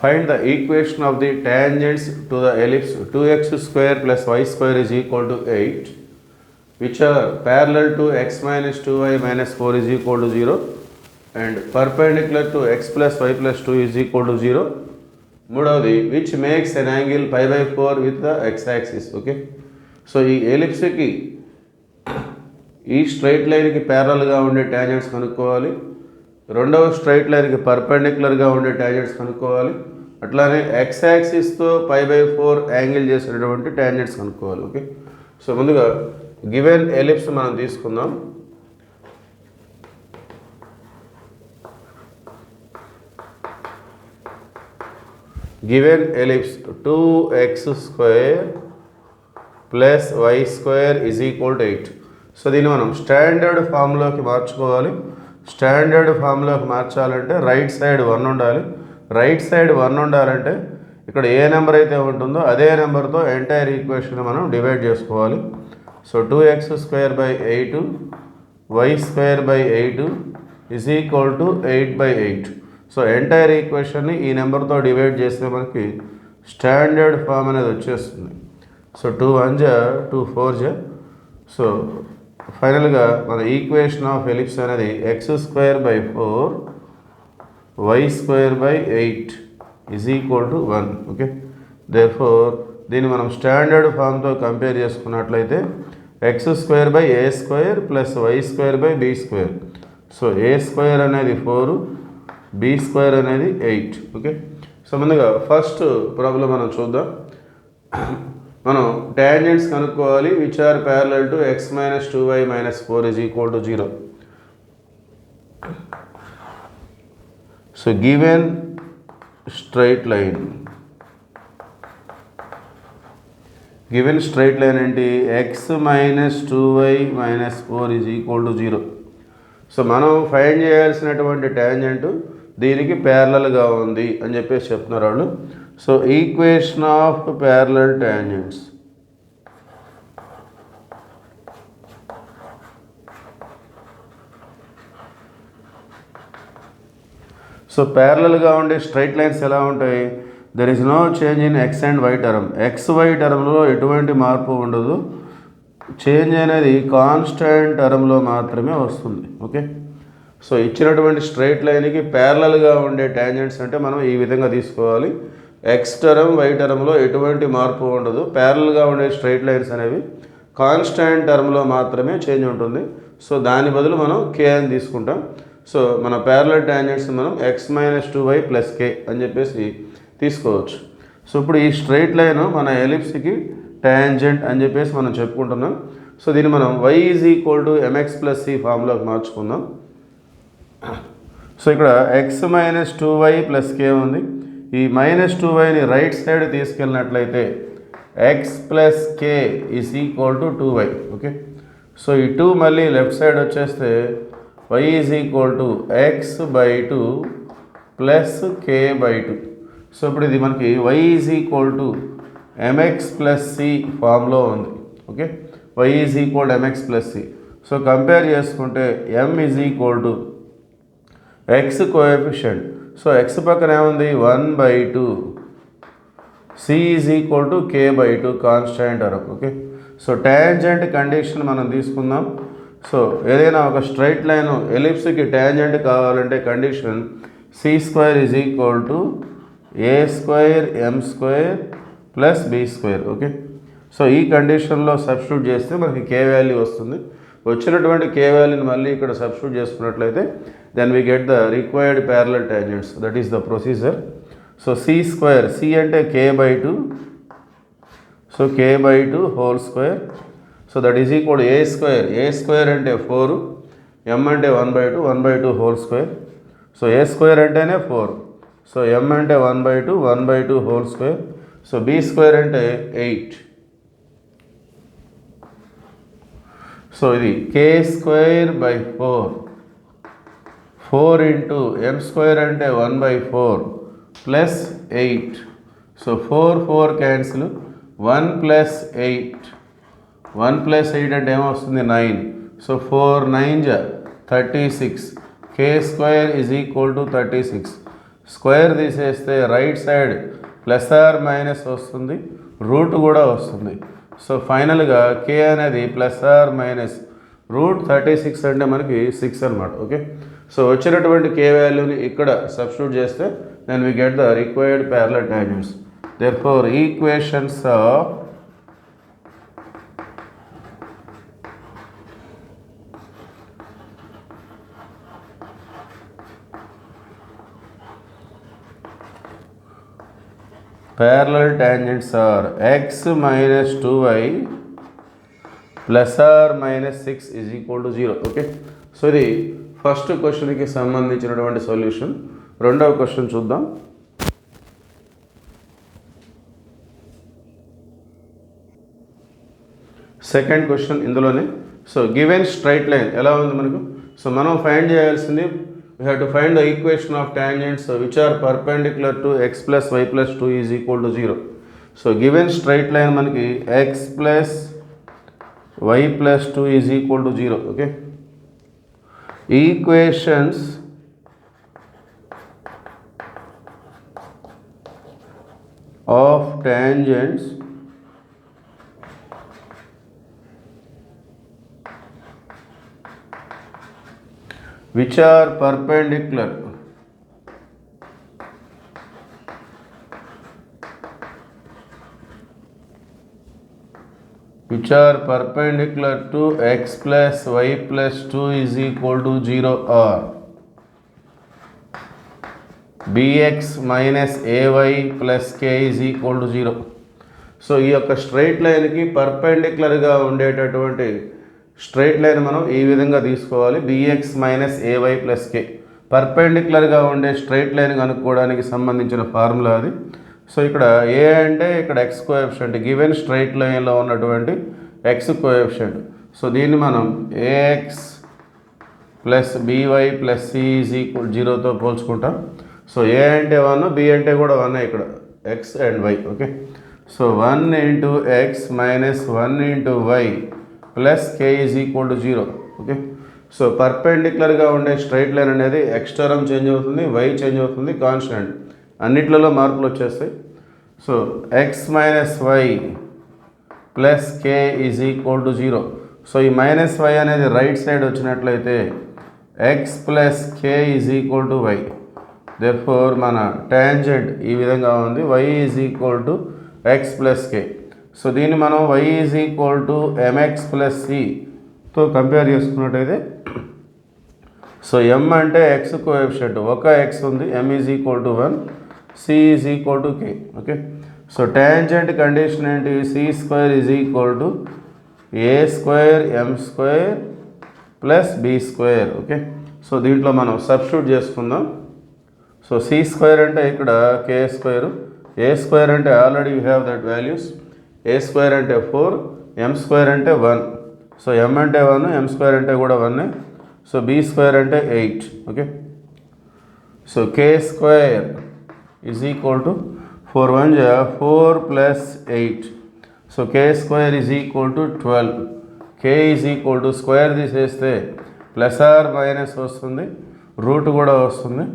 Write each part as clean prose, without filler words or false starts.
Find the equation of the tangents to the ellipse 2x square plus y square is equal to 8, which are parallel to x minus 2y minus 4 is equal to 0 and perpendicular to x plus y plus 2 is equal to 0. మూడవది which makes an angle pi by 4 with the x axis. Okay, so ఈ ఎలిప్స్కి ఈ straight లైన్కి ప్యారలల్గా ఉండే tangents కనుక్కోవాలి, రెండవ straight లైన్కి పర్పెండిక్యులర్గా ఉండే టాంజెంట్స్ కనుక్కోవాలి, అట్లానే ఎక్స్ యాక్సిస్తో పై బై 4 యాంగిల్ చేసినటువంటి టాంజెంట్స్ కనుక్కోవాలి. ఓకే, సో ముందుగా గివెన్ ఎలిప్స్ మనం తీసుకుందాం. Given ellipse 2x square plus y square is equal to 8. So దీన్ని మనం స్టాండర్డ్ ఫామ్లోకి మార్చుకోవాలి. స్టాండర్డ్ ఫామ్లోకి మార్చాలంటే రైట్ సైడ్ 1 ఉండాలి. రైట్ సైడ్ 1 ఉండాలంటే ఇక్కడ ఏ నెంబర్ అయితే ఉంటుందో అదే నెంబర్తో ఎంటైర్ ఈక్వేషన్ మనం డివైడ్ చేసుకోవాలి. So 2x square by 8 y square by 8 is equal to 8/8. So entire ఈక్వేషన్ని ఈ నెంబర్తో డివైడ్ చేస్తే మనకి స్టాండర్డ్ ఫామ్ అనేది వచ్చేస్తుంది. సో 2 1 జా 2 4 జా. సో ఫైనల్గా మన ఈక్వేషన్ ఆఫ్ ఎలిప్స్ అనేది x square by 4 y square by 8 is equal to 1. Okay, therefore దీన్ని మనం స్టాండర్డ్ ఫామ్తో కంపేర్ చేసుకున్నట్లయితే x square by a square plus y square by b square. So a square అనేది 4, b square అనేది 8. Okay, so ముందుగా first problem మనం చూద్దాం. మనం టాంజెంట్స్ కనుక్కోవాలి which are parallel to x minus 2y minus 4 is equal to 0. So given straight line, given straight line ఏంటి? x minus 2y minus 4 is equal to 0. So మనం find చేయాల్సినటువంటి tangent దీనికి ప్యారలల్గా ఉంది అని చెప్పేసి చెప్తున్నారు వాళ్ళు. So equation of parallel tangents. So ప్యారలల్గా ఉండే స్ట్రైట్ లైన్స్ ఎలా ఉంటాయి? There is no change in x and y term. X y టర్మ్లో ఎటువంటి మార్పు ఉండదు, చేంజ్ అనేది కాన్స్టెంట్ టర్మ్లో మాత్రమే వస్తుంది. ఓకే, సో ఇచ్చినటువంటి స్ట్రైట్ లైన్కి ప్యారలల్గా ఉండే టాంజెంట్స్ అంటే మనం ఈ విధంగా తీసుకోవాలి. ఎక్స్ టర్మ్ వై టర్మ్లో ఎటువంటి మార్పు ఉండదు, ప్యారలల్గా ఉండే స్ట్రైట్ లైన్స్ అనేవి కాన్స్టెంట్ టర్మ్లో మాత్రమే చేంజ్ ఉంటుంది. సో దాని బదులు మనం కే అని తీసుకుంటాం. సో మన ప్యారలల్ టాంజెంట్స్ మనం ఎక్స్ మైనస్ 2y ప్లస్ కే అని చెప్పేసి తీసుకోవచ్చు. సో ఇప్పుడు ఈ స్ట్రైట్ లైన్ మన ఎలిప్స్కి టాంజెంట్ అని చెప్పేసి మనం చెప్పుకుంటున్నాం. సో దీన్ని మనం y is equal to mx plus c ఫామ్లోకి మార్చుకుందాం. సో ఇక్కడ x minus 2y plus k ఉంది. ఈ మైనస్ 2yని రైట్ సైడ్ తీసుకెళ్ళినట్లయితే x plus k is equal to 2y. Okay, so ఈ 2 మళ్ళీ లెఫ్ట్ సైడ్ వచ్చేస్తే y is equal to x/2 plus k/2. So ఇప్పుడు ఇది మనకి y is equal to mx plus c ఫామ్లో ఉంది. Okay, y is equal to mx plus c. So compare చేసుకుంటే m is equal to x coefficient. So x పక్కన ఏముంది? 1/2. c is equal to k/2 constant term. Okay, so tangent condition మనం తీసుకుందాం. So ఏదైనా ఒక straight line ఎలిప్స్కి tangent కావాలంటే condition c² is equal to a² m² plus b². Okay, so ఈ కండిషన్లో substitute చేస్తే మనకి కే వాల్యూ వస్తుంది. వచ్చినటువంటి కే వాల్యూని మళ్ళీ ఇక్కడ సబ్స్టిట్యూట్ చేసుకున్నట్లయితే then we get the required parallel tangents. That is the procedure. So c² c అంటే k/2. So k/2 whole square. So that is equal to a² అంటే 4, m అంటే 1/2, 1/2 హోల్ స్క్వేర్. సో a² అంటేనే 4. So m అంటే 1/2, 1/2 whole square. So b² అంటే 8. So ఇది k²/4, 4 into m² అంటే 1/4 plus 8. So 4 cancel, 1 plus 8, 1 plus 8 అంటే ఏమొస్తుంది? 9. So 4 9 36. k² is equal to 36. Square తీసేస్తే right side plus or minus వస్తుంది, రూట్ కూడా వస్తుంది. సో ఫైనల్గా కే అనేది ప్లస్ ఆర్ మైనస్ రూట్ 36 అంటే మనకి 6 అనమాట. ఓకే, సో వచ్చినటువంటి కే వాల్యూని ఇక్కడ సబ్స్టిట్యూట్ చేస్తే then we get the required parallel tangents. Therefore equations of parallel tangents are x minus 2y plus or minus 6 is equal to 0. Okay, so ఇది first క్వశ్చన్కి సంబంధించినటువంటి సొల్యూషన్. రెండవ క్వశ్చన్ చూద్దాం. సెకండ్ క్వశ్చన్ ఇందులోనే. సో గివెన్ స్ట్రైట్ లైన్ ఎలా ఉంది మనకు? So మనం ఫైండ్ చేయాల్సింది we have to find the equation of tangents which are perpendicular to x plus y plus 2 is equal to 0. So given straight line manaki x plus y plus 2 is equal to 0. Okay, equations of tangents which are perpendicular to x plus y plus 2 is equal to 0 or bx minus ay plus k is equal to 0. So ఈ యొక్క straight లైన్కి పర్పెండిక్యులర్గా ఉండేటటువంటి straight line మనం ఈ విధంగా తీసుకోవాలి. Bx minus ఏవై plus కే పర్పెండిక్యులర్గా ఉండే straight line కనుక్కోవడానికి సంబంధించిన ఫార్ములా అది. సో ఇక్కడ ఏ అంటే ఇక్కడ ఎక్స్ కోఎఫిషియంట్, గివెన్ స్ట్రైట్ లైన్లో ఉన్నటువంటి ఎక్స్ కోఎఫిషియంట్. సో దీన్ని మనం a x plus b y plus c is equal to పోల్చుకుంటాం. సో ఏ అంటే 1, బి అంటే కూడా 1 ఇక్కడ x and y. Okay, so 1 into x minus 1 into y plus k is equal to 0. Okay, so పర్పెండిక్యులర్గా ఉండే straight line అనేది ఎక్స్ టర్మ్ చేంజ్ అవుతుంది, y change అవుతుంది, కాన్స్టెంట్ అన్నిట్లలో మార్పులు వచ్చేస్తాయి. So x minus y plus k is equal to 0. So ఈ minus y అనేది రైట్ సైడ్ వచ్చినట్లయితే x plus k is equal to y. Therefore మన టాంజెంట్ ఈ విధంగా ఉంది, y is equal to x plus k. So దీన్ని మనం y is equal to m x plus సితో కంపేర్ చేసుకున్నట్టయితే, సో m అంటే ఎక్స్ కోఎఫిషియంట్, ఒక ఎక్స్ ఉంది, m is equal to 1, c is equal to k. Okay, so tangent condition ఏంటి? C square is equal to a square m square plus b square. Okay, so దీంట్లో మనం substitute చేసుకుందాం. So c square అంటే ఇక్కడ k square, a square అంటే already you have that values, a square అంటే 4, M square అంటే 1. So ఎం అంటే 1, M square అంటే కూడా 1. సో బి స్క్వేర్ అంటే 8. Okay, so k square is equal to 4 1 4 plus 8. So k square is equal to 12. K is equal to square తీసేస్తే plus or minus వస్తుంది, root కూడా వస్తుంది.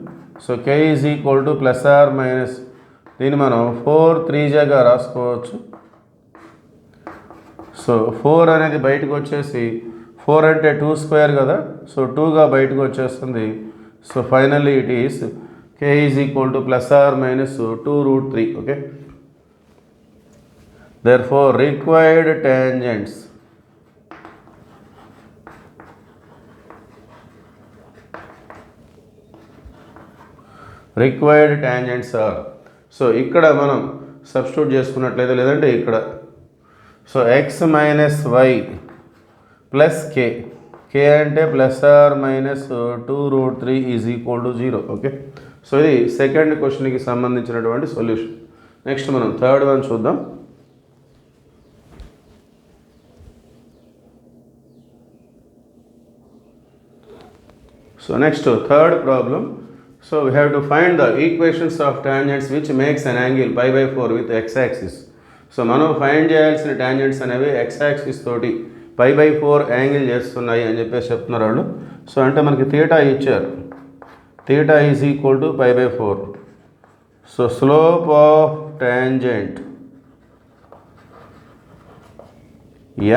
So k is equal to plus or minus, దీన్ని మనం 4 3 రాసుకోవచ్చు. So 4 అనేది బయటకు వచ్చేసి 4 అంటే 2 స్క్వేర్ కదా, సో 2గా బయటకు వచ్చేస్తుంది. So finally it is k is equal to plus or minus 2√3. Okay, therefore required tangents are, so ఇక్కడ మనం సబ్స్టిట్యూట్ చేసుకున్నట్లయితే, లేదంటే ఇక్కడ, so x minus y plus k, k అంటే plus or minus 2√3 is equal to 0. Okay, so ఇది second క్వశ్చన్కి సంబంధించినటువంటి solution. Next మనం థర్డ్ వన్ చూద్దాం. So next third problem. So we have to find the equations of tangents which makes an angle π/4 with x-axis. So మనం find చేయాల్సిన tangents అనేవి x-axis తోటి π/4 angle చేస్తున్నాయి అని చెప్పేసి చెప్తున్నారు వాళ్ళు. సో అంటే మనకి థీటా ఇచ్చారు, theta is equal to π/4. So slope of tangent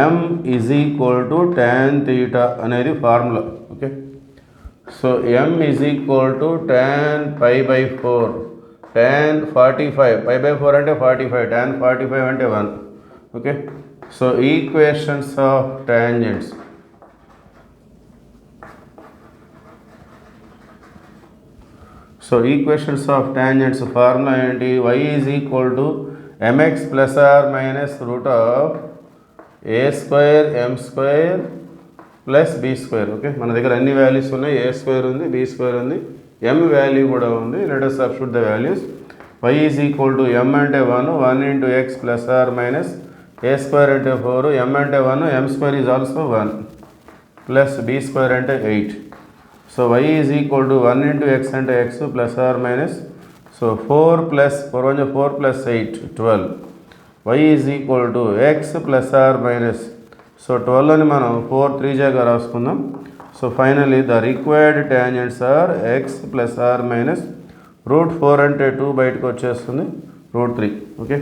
m is equal to tan theta అనేది ఫార్ములా. Okay, so m is equal to tan pi by 4 tan 45 pi by 4 అంటే 45 tan 45 అంటే 1. Okay, so equations of tangents. So equations of tangents formula ఏంటి? y is equal to mx plus or minus root of a square m square plus b square. Okay, మన దగ్గర అన్ని values ఉన్నాయి. a square ఉంది, b square ఉంది, m value కూడా ఉంది. Let us substitute the values. y is equal to m అంటే 1 1 into x plus or minus a square అంటే 4 m అంటే 1 m square is also 1 plus b square అంటే 8. So y is equal to 1 into x అంటే x plus or minus, so 4 plus 4 plus 8 12. y is equal to x plus or minus, so 12 అని మనం 4 3 జాగా రాసుకుందాం. So finally the required tangents are x plus or minus root 4 అంటే 2 బయటకు వచ్చేస్తుంది, route 3. Okay.